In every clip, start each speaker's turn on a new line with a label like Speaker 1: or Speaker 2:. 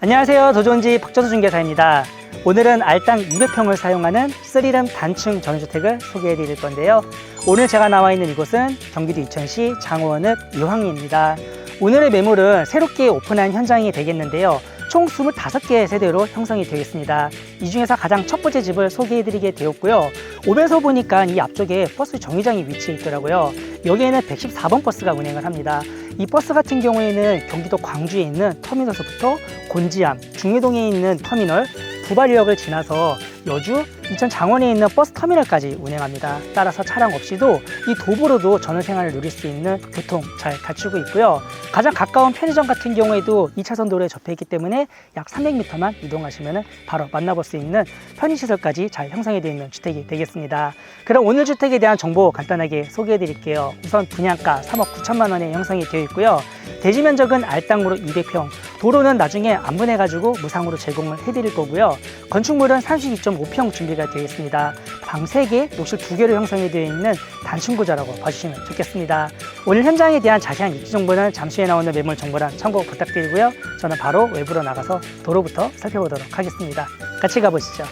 Speaker 1: 안녕하세요. 도전지 박전수 중개사입니다. 오늘은 알땅 200평을 사용하는 3룸 단층 전원주택을 소개해 드릴 건데요. 오늘 제가 나와 있는 이곳은 경기도 이천시 장호원읍 이황리입니다. 오늘의 매물은 새롭게 오픈한 현장이 되겠는데요. 총 25개의 세대로 형성이 되겠습니다. 이 중에서 가장 첫 번째 집을 소개해 드리게 되었고요. 오면서 보니까 이 앞쪽에 버스 정류장이 위치해 있더라고요. 여기에는 114번 버스가 운행을 합니다. 이 버스 같은 경우에는 경기도 광주에 있는 터미널서부터 곤지암, 중계동에 있는 터미널, 구발역을 지나서 여주, 인천 장원에 있는 버스 터미널까지 운행합니다. 따라서 차량 없이도 이 도보로도 전원생활을 누릴 수 있는 교통 잘 갖추고 있고요. 가장 가까운 편의점 같은 경우에도 2차선 도로에 접해 있기 때문에 약 300m만 이동하시면 바로 만나볼 수 있는 편의시설까지 잘 형성이 되어 있는 주택이 되겠습니다. 그럼 오늘 주택에 대한 정보 간단하게 소개해 드릴게요. 우선 분양가 3억 9천만 원에 형성이 되어 있고요. 대지 면적은 알땅으로 200평, 도로는 나중에 안분해가지고 무상으로 제공을 해드릴 거고요. 건축물은 32.5평 준비가 되어 있습니다. 방 3개, 욕실 2개로 형성이 되어 있는 단층구조라고 봐주시면 좋겠습니다. 오늘 현장에 대한 자세한 입지 정보는 잠시 후에 나오는 매물 정보란 참고 부탁드리고요. 저는 바로 외부로 나가서 도로부터 살펴보도록 하겠습니다. 같이 가보시죠.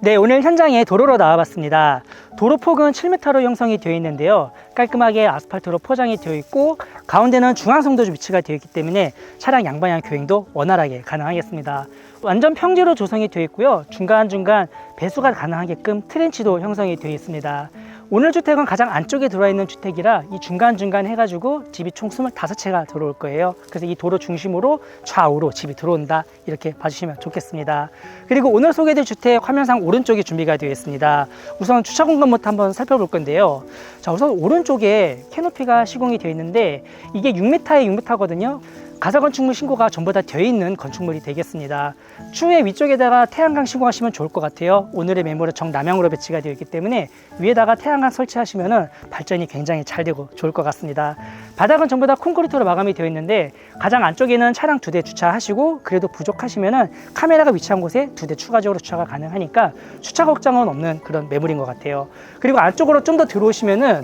Speaker 1: 네, 오늘 현장에 도로로 나와봤습니다. 도로폭은 7m로 형성이 되어 있는데요. 깔끔하게 아스팔트로 포장이 되어 있고 가운데는 중앙선도 위치가 되어 있기 때문에 차량 양방향 교행도 원활하게 가능하겠습니다. 완전 평지로 조성이 되어 있고요. 중간중간 배수가 가능하게끔 트렌치도 형성이 되어 있습니다. 오늘 주택은 가장 안쪽에 들어와 있는 주택이라 이 중간중간 해가지고 집이 총 25채가 들어올 거예요. 그래서 이 도로 중심으로 좌우로 집이 들어온다, 이렇게 봐주시면 좋겠습니다. 그리고 오늘 소개해드릴 주택 화면상 오른쪽에 준비가 되어 있습니다. 우선 주차 공간부터 한번 살펴볼 건데요. 자, 우선 오른쪽에 캐노피가 시공이 되어 있는데 이게 6m에 6m거든요. 가설건축물 신고가 전부 다 되어 있는 건축물이 되겠습니다. 추후에 위쪽에다가 태양광 시공하시면 좋을 것 같아요. 오늘의 매물은 정남향으로 배치가 되어 있기 때문에 위에다가 태양광 설치하시면 발전이 굉장히 잘 되고 좋을 것 같습니다. 바닥은 전부 다 콘크리트로 마감이 되어 있는데 가장 안쪽에는 차량 2대 주차하시고 그래도 부족하시면 카메라가 위치한 곳에 2대 추가적으로 주차가 가능하니까 주차 걱정은 없는 그런 매물인 것 같아요. 그리고 안쪽으로 좀 더 들어오시면은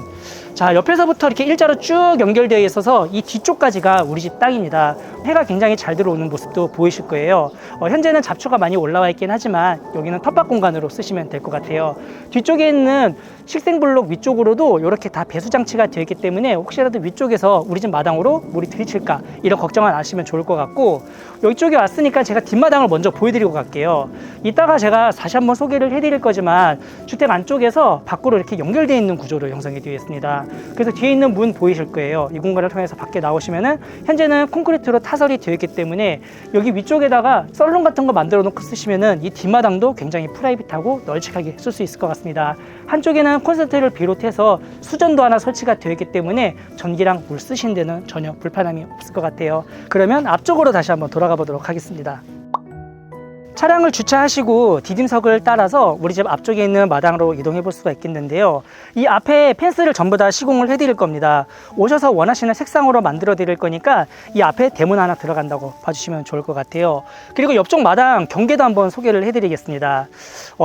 Speaker 1: 자, 옆에서부터 이렇게 일자로 쭉 연결되어 있어서 이 뒤쪽까지가 우리 집 땅입니다. 해가 굉장히 잘 들어오는 모습도 보이실 거예요. 현재는 잡초가 많이 올라와 있긴 하지만 여기는 텃밭 공간으로 쓰시면 될 것 같아요. 뒤쪽에 있는 식생블록 위쪽으로도 이렇게 다 배수 장치가 되어 있기 때문에 혹시라도 위쪽에서 우리 집 마당으로 물이 들이칠까 이런 걱정은 안 하시면 좋을 것 같고, 이쪽에 왔으니까 제가 뒷마당을 먼저 보여드리고 갈게요. 이따가 제가 다시 한번 소개를 해드릴 거지만 주택 안쪽에서 밖으로 이렇게 연결되어 있는 구조로 형성이 되어 있습니다. 그래서 뒤에 있는 문 보이실 거예요. 이 공간을 통해서 밖에 나오시면은 현재는 콘크리트로 타설이 되어 있기 때문에 여기 위쪽에다가 썰룸 같은 거 만들어 놓고 쓰시면은 이 뒷마당도 굉장히 프라이빗하고 널찍하게 쓸 수 있을 것 같습니다. 한쪽에는 콘센트를 비롯해서 수전도 하나 설치가 되어 있기 때문에 전기랑 물 쓰신 데는 전혀 불편함이 없을 것 같아요. 그러면 앞쪽으로 다시 한번 돌아가 보도록 하겠습니다. 차량을 주차하시고 디딤석을 따라서 우리 집 앞쪽에 있는 마당으로 이동해 볼 수가 있겠는데요. 이 앞에 펜스를 전부 다 시공을 해 드릴 겁니다. 오셔서 원하시는 색상으로 만들어 드릴 거니까 이 앞에 대문 하나 들어간다고 봐주시면 좋을 것 같아요. 그리고 옆쪽 마당 경계도 한번 소개를 해 드리겠습니다.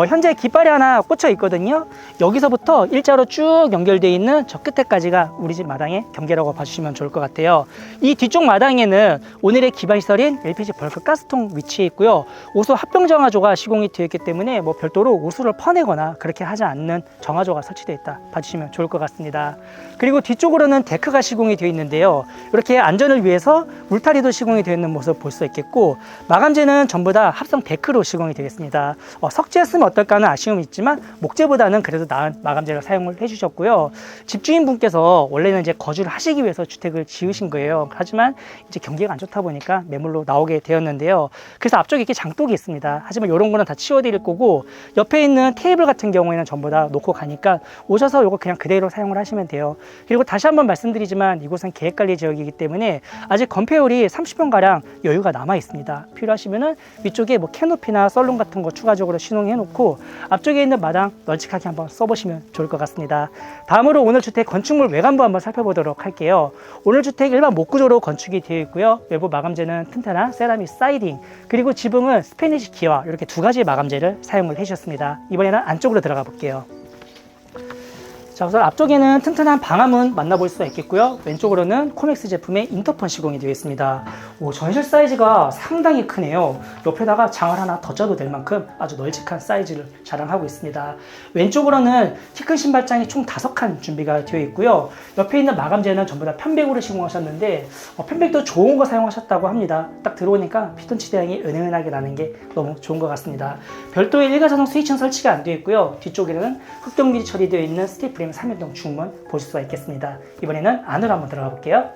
Speaker 1: 현재 깃발이 하나 꽂혀 있거든요. 여기서부터 일자로 쭉 연결되어 있는 저 끝에까지가 우리 집 마당의 경계라고 봐주시면 좋을 것 같아요. 이 뒤쪽 마당에는 오늘의 기반시설인 LPG 벌크 가스통 위치해 있고요. 오수 합병 정화조가 시공이 되어 있기 때문에 뭐 별도로 오수를 퍼내거나 그렇게 하지 않는 정화조가 설치되어 있다 봐주시면 좋을 것 같습니다. 그리고 뒤쪽으로는 데크가 시공이 되어 있는데요. 이렇게 안전을 위해서 울타리도 시공이 되어 있는 모습을 볼 수 있겠고, 마감재는 전부 다 합성 데크로 시공이 되어 있습니다. 석재였으면 어떨까 하는 아쉬움이 있지만 목재보다는 그래도 나은 마감재를 사용을 해주셨고요. 집주인분께서 원래는 이제 거주를 하시기 위해서 주택을 지으신 거예요. 하지만 이제 경기가 안 좋다 보니까 매물로 나오게 되었는데요. 그래서 앞쪽에 이렇게 장독이 있습니다. 하지만 이런 거는 다 치워드릴 거고, 옆에 있는 테이블 같은 경우에는 전부 다 놓고 가니까 오셔서 이거 그냥 그대로 사용을 하시면 돼요. 그리고 다시 한번 말씀드리지만 이곳은 계획관리 지역이기 때문에 아직 건폐율이 30평가량 여유가 남아 있습니다. 필요하시면은 위쪽에 뭐 캐노피나 썰룸 같은 거 추가적으로 신용해 놓고 앞쪽에 있는 마당 널찍하게 한번 써보시면 좋을 것 같습니다. 다음으로 오늘 주택 건축물 외관부 한번 살펴보도록 할게요. 오늘 주택 일반 목구조로 건축이 되어 있고요. 외부 마감재는 튼튼한 세라믹 사이딩, 그리고 지붕은 스페니시 기와 이렇게 두 가지 마감재를 사용을 해주셨습니다. 이번에는 안쪽으로 들어가 볼게요. 자, 우선 앞쪽에는 튼튼한 방화문 만나볼 수가 있겠고요. 왼쪽으로는 코맥스 제품의 인터폰 시공이 되어 있습니다. 전실 사이즈가 상당히 크네요. 옆에다가 장을 하나 더 짜도 될 만큼 아주 널찍한 사이즈를 자랑하고 있습니다. 왼쪽으로는 키 큰 신발장이 총 5칸 준비가 되어 있고요. 옆에 있는 마감재는 전부 다 편백으로 시공하셨는데 편백도 좋은 거 사용하셨다고 합니다. 딱 들어오니까 피톤치드 향이 은은하게 나는 게 너무 좋은 것 같습니다. 별도의 일가자동 스위치는 설치가 안 되어 있고요. 뒤쪽에는 흑동밀이 처리되어 있는 스티프레임 3연동 중문 보실 수가 있겠습니다. 이번에는 안으로 한번 들어가 볼게요.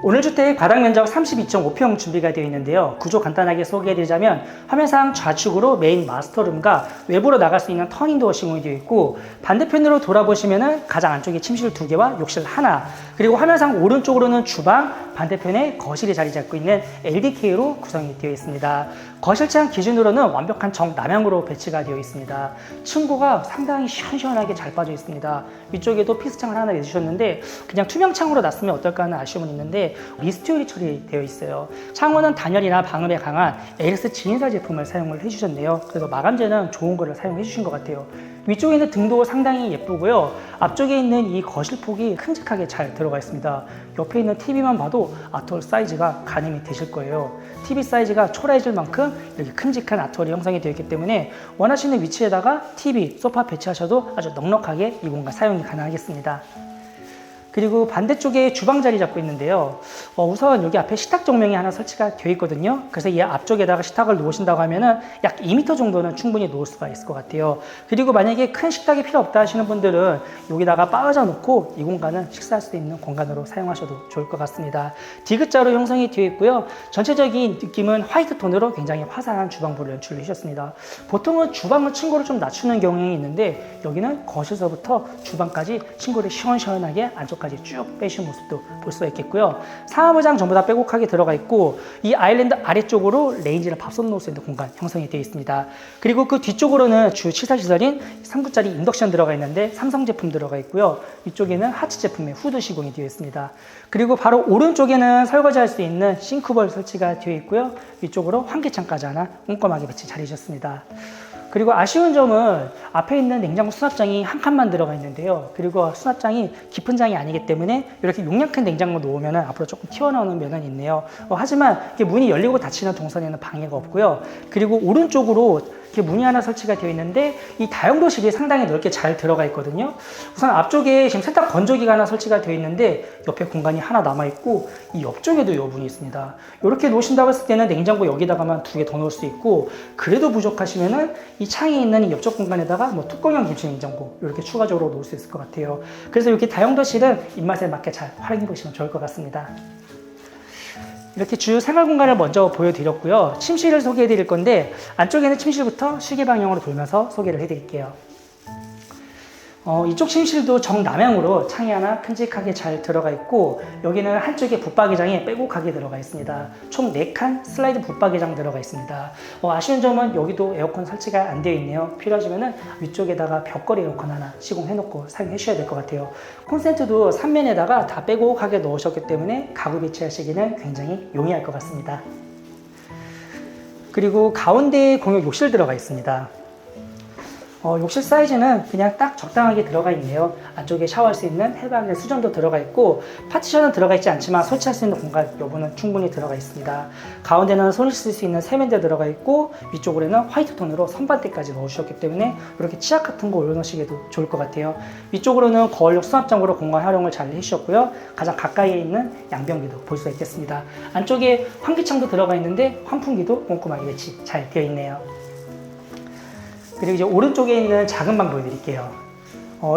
Speaker 1: 오늘 주택 바닥 면적 32.5평 준비가 되어 있는데요. 구조 간단하게 소개해드리자면 화면상 좌측으로 메인 마스터룸과 외부로 나갈 수 있는 터닝도어 시공이 되어 있고, 반대편으로 돌아보시면 가장 안쪽에 침실 2개와 욕실 하나, 그리고 화면상 오른쪽으로는 주방, 반대편에 거실이 자리 잡고 있는 LDK로 구성이 되어 있습니다. 거실창 기준으로는 완벽한 정남향으로 배치가 되어 있습니다. 층고가 상당히 시원시원하게 잘 빠져 있습니다. 위쪽에도 피스창을 하나 내주셨는데 그냥 투명창으로 놨으면 어떨까 하는 아쉬움은 있는데 미스트율이 처리되어 있어요. 창호는 단열이나 방음에 강한 에릭스 진인사 제품을 사용을 해주셨네요. 그래서 마감재는 좋은 거를 사용해 주신 것 같아요. 위쪽에 있는 등도 상당히 예쁘고요. 앞쪽에 있는 이 거실폭이 큼직하게 잘 들어가 있습니다. 옆에 있는 TV만 봐도 아트월 사이즈가 가늠이 되실 거예요. TV 사이즈가 초라해질 만큼 이렇게 큼직한 아트월이 형성이 되어 있기 때문에 원하시는 위치에다가 TV, 소파 배치하셔도 아주 넉넉하게 이 공간 사용이 가능하겠습니다. 그리고 반대쪽에 주방 자리 잡고 있는데요. 우선 여기 앞에 식탁 조명이 하나 설치가 되어 있거든요. 그래서 이 앞쪽에다가 식탁을 놓으신다고 하면은 약 2m 정도는 충분히 놓을 수가 있을 것 같아요. 그리고 만약에 큰 식탁이 필요 없다 하시는 분들은 여기다가 빠져 놓고 이 공간은 식사할 수 있는 공간으로 사용하셔도 좋을 것 같습니다. 디귿자로 형성이 되어 있고요. 전체적인 느낌은 화이트 톤으로 굉장히 화사한 주방부를 연출을 해주셨습니다. 보통은 주방은 층고를 좀 낮추는 경향이 있는데 여기는 거실서부터 주방까지 층고를 시원시원하게 안쪽까지 쭉 빼신 모습도 볼 수가 있겠고요. 상하부장 전부 다 빼곡하게 들어가 있고 이 아일랜드 아래쪽으로 레인지나 밥솥 놓을 수 있는 공간 형성이 되어 있습니다. 그리고 그 뒤쪽으로는 주 취사시설인 3구짜리 인덕션 들어가 있는데 삼성 제품 들어가 있고요. 위쪽에는 하츠 제품의 후드 시공이 되어 있습니다. 그리고 바로 오른쪽에는 설거지할 수 있는 싱크볼 설치가 되어 있고요. 위쪽으로 환기창까지 하나 꼼꼼하게 배치 잘 해주셨습니다. 그리고 아쉬운 점은 앞에 있는 냉장고 수납장이 한 칸만 들어가 있는데요. 그리고 수납장이 깊은 장이 아니기 때문에 이렇게 용량 큰 냉장고 놓으면 앞으로 조금 튀어나오는 면은 있네요. 하지만 이렇게 문이 열리고 닫히는 동선에는 방해가 없고요. 그리고 오른쪽으로 이렇게 문이 하나 설치가 되어 있는데 이 다용도실이 상당히 넓게 잘 들어가 있거든요. 우선 앞쪽에 지금 세탁 건조기가 하나 설치가 되어 있는데 옆에 공간이 하나 남아 있고 이 옆쪽에도 여분이 있습니다. 이렇게 놓으신다고 했을 때는 냉장고 여기다가만 2개 더 넣을 수 있고, 그래도 부족하시면은 이 창에 있는 이 옆쪽 공간에다가 뚜껑형 김치 냉장고 이렇게 추가적으로 놓을 수 있을 것 같아요. 그래서 이렇게 다용도실은 입맛에 맞게 잘 활용해 보시면 좋을 것 같습니다. 이렇게 주 생활 공간을 먼저 보여드렸고요. 침실을 소개해 드릴 건데 안쪽에는 침실부터 시계 방향으로 돌면서 소개를 해드릴게요. 이쪽 침실도 정남향으로 창이 하나 큼직하게 잘 들어가 있고 여기는 한쪽에 붙박이장이 빼곡하게 들어가 있습니다. 총 4칸 슬라이드 붙박이장 들어가 있습니다. 아쉬운 점은 여기도 에어컨 설치가 안 되어 있네요. 필요하시면 위쪽에다가 벽걸이 에어컨 하나 시공해 놓고 사용해 주셔야 될 것 같아요. 콘센트도 3면에다가 다 빼곡하게 넣으셨기 때문에 가구 배치하시기는 굉장히 용이할 것 같습니다. 그리고 가운데에 공용 욕실 들어가 있습니다. 욕실 사이즈는 그냥 딱 적당하게 들어가 있네요. 안쪽에 샤워할 수 있는 해방된 수전도 들어가 있고 파티션은 들어가 있지 않지만 설치할 수 있는 공간 여부는 충분히 들어가 있습니다. 가운데는 손을 쓸 수 있는 세면대 들어가 있고 위쪽으로는 화이트 톤으로 선반대까지 넣으셨기 때문에 이렇게 치약 같은 거 올려놓으시기도 좋을 것 같아요. 위쪽으로는 거울용 수납장으로 공간 활용을 잘 해주셨고요. 가장 가까이에 있는 양변기도 볼 수 있겠습니다. 안쪽에 환기창도 들어가 있는데 환풍기도 꼼꼼하게 배치 잘 되어 있네요. 그리고 이제 오른쪽에 있는 작은 방 보여드릴게요.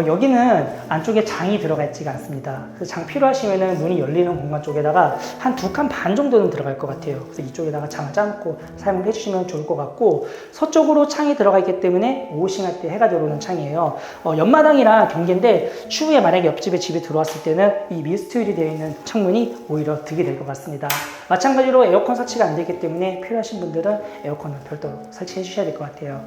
Speaker 1: 여기는 안쪽에 장이 들어가 있지가 않습니다. 그래서 장 필요하시면은 문이 열리는 공간 쪽에다가 한 2칸 반 정도는 들어갈 것 같아요. 그래서 이쪽에다가 장을 짜놓고 사용을 해주시면 좋을 것 같고, 서쪽으로 창이 들어가 있기 때문에 오후싱할 때 해가 들어오는 창이에요. 옆마당이랑 경계인데 추후에 만약에 옆집에 집에 들어왔을 때는 이 미스트율이 되어 있는 창문이 오히려 득이 될 것 같습니다. 마찬가지로 에어컨 설치가 안 되기 때문에 필요하신 분들은 에어컨을 별도로 설치해 주셔야 될 것 같아요.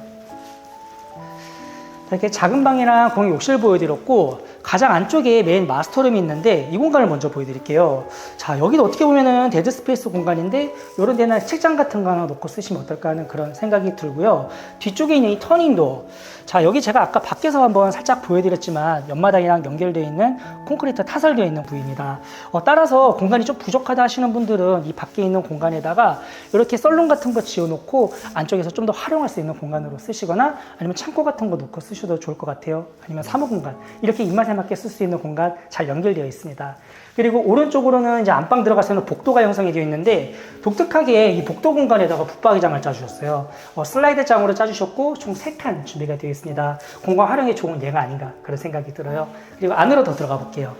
Speaker 1: 이렇게 작은 방이랑 공용 욕실 보여드렸고, 가장 안쪽에 메인 마스터룸이 있는데 이 공간을 먼저 보여드릴게요. 자, 여기도 어떻게 보면은 데드 스페이스 공간인데 이런 데는 책장 같은 거 하나 놓고 쓰시면 어떨까 하는 그런 생각이 들고요. 뒤쪽에 있는 이 터닝도, 자, 여기 제가 아까 밖에서 한번 살짝 보여드렸지만 옆마당이랑 연결되어 있는 콘크리트 타설되어 있는 부위입니다. 따라서 공간이 좀 부족하다 하시는 분들은 이 밖에 있는 공간에다가 이렇게 썰룸 같은 거 지어놓고 안쪽에서 좀 더 활용할 수 있는 공간으로 쓰시거나 아니면 창고 같은 거 놓고 쓰셔도 좋을 것 같아요. 아니면 사무 공간, 이렇게 입맛에 맞게 쓸 수 있는 공간 잘 연결되어 있습니다. 그리고 오른쪽으로는 이제 안방 들어가서는 복도가 형성이 되어 있는데, 독특하게 이 복도 공간에다가 붙박이장을 짜주셨어요. 슬라이드장으로 짜주셨고 총 3칸 준비가 되어 있습니다. 공간 활용에 좋은 예가 아닌가 그런 생각이 들어요. 그리고 안으로 더 들어가 볼게요.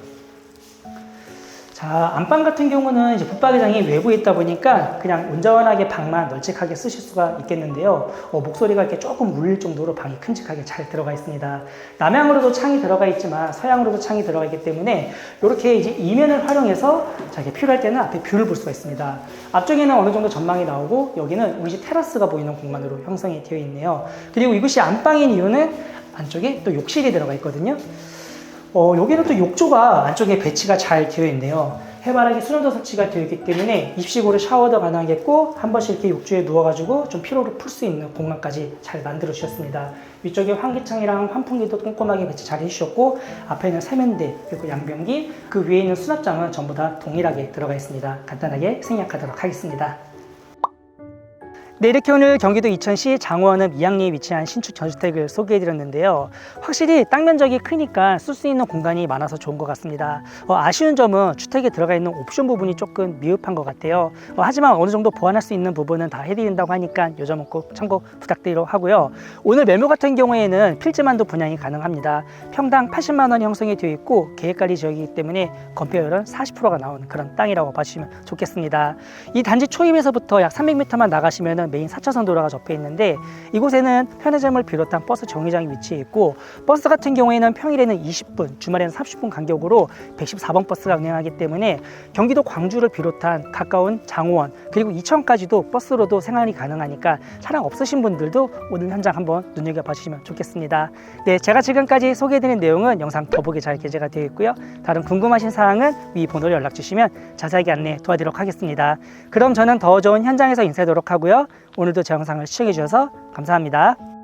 Speaker 1: 자, 안방 같은 경우는 이제 붙박이장이 외부에 있다 보니까 그냥 온전하게 방만 널찍하게 쓰실 수가 있겠는데요. 목소리가 이렇게 조금 울릴 정도로 방이 큼직하게 잘 들어가 있습니다. 남향으로도 창이 들어가 있지만 서향으로도 창이 들어가 있기 때문에 이렇게 이제 이면을 활용해서 자기 필요할 때는 앞에 뷰를 볼 수가 있습니다. 앞쪽에는 어느 정도 전망이 나오고 여기는 우리 집 테라스가 보이는 공간으로 형성이 되어 있네요. 그리고 이곳이 안방인 이유는 안쪽에 또 욕실이 들어가 있거든요. 여기는 또 욕조가 안쪽에 배치가 잘 되어 있네요. 해바라기 수전도 설치가 되어 있기 때문에 입식으로 샤워도 가능하겠고 한 번씩 이렇게 욕조에 누워가지고 좀 피로를 풀 수 있는 공간까지 잘 만들어 주셨습니다. 위쪽에 환기창이랑 환풍기도 꼼꼼하게 배치 잘 해주셨고, 앞에는 세면대 그리고 양변기, 그 위에 있는 수납장은 전부 다 동일하게 들어가 있습니다. 간단하게 생략하도록 하겠습니다. 네, 이렇게 오늘 경기도 이천시 장호원읍 이항리에 위치한 신축 전주택을 소개해드렸는데요. 확실히 땅 면적이 크니까 쓸 수 있는 공간이 많아서 좋은 것 같습니다. 아쉬운 점은 주택에 들어가 있는 옵션 부분이 조금 미흡한 것 같아요. 하지만 어느 정도 보완할 수 있는 부분은 다 해드린다고 하니까 이 점은 꼭 참고 부탁드리도록 하고요. 오늘 매물 같은 경우에는 필지만도 분양이 가능합니다. 평당 80만 원이 형성이 되어 있고 계획관리 지역이기 때문에 건폐율은 40%가 나오는 그런 땅이라고 봐주시면 좋겠습니다. 이 단지 초입에서부터 약 300m만 나가시면 메인 4차선 도로가 접해 있는데, 이곳에는 편의점을 비롯한 버스 정류장이 위치해 있고, 버스 같은 경우에는 평일에는 20분, 주말에는 30분 간격으로 114번 버스가 운행하기 때문에 경기도 광주를 비롯한 가까운 장호원 그리고 이천까지도 버스로도 생활이 가능하니까 차량 없으신 분들도 오늘 현장 한번 눈여겨봐 주시면 좋겠습니다. 네, 제가 지금까지 소개해드린 내용은 영상 더보기 잘 게재가 되어 있고요. 다른 궁금하신 사항은 위 번호로 연락 주시면 자세하게 안내 도와드리도록 하겠습니다. 그럼 저는 더 좋은 현장에서 인사하도록 하고요. 오늘도 제 영상을 시청해 주셔서 감사합니다.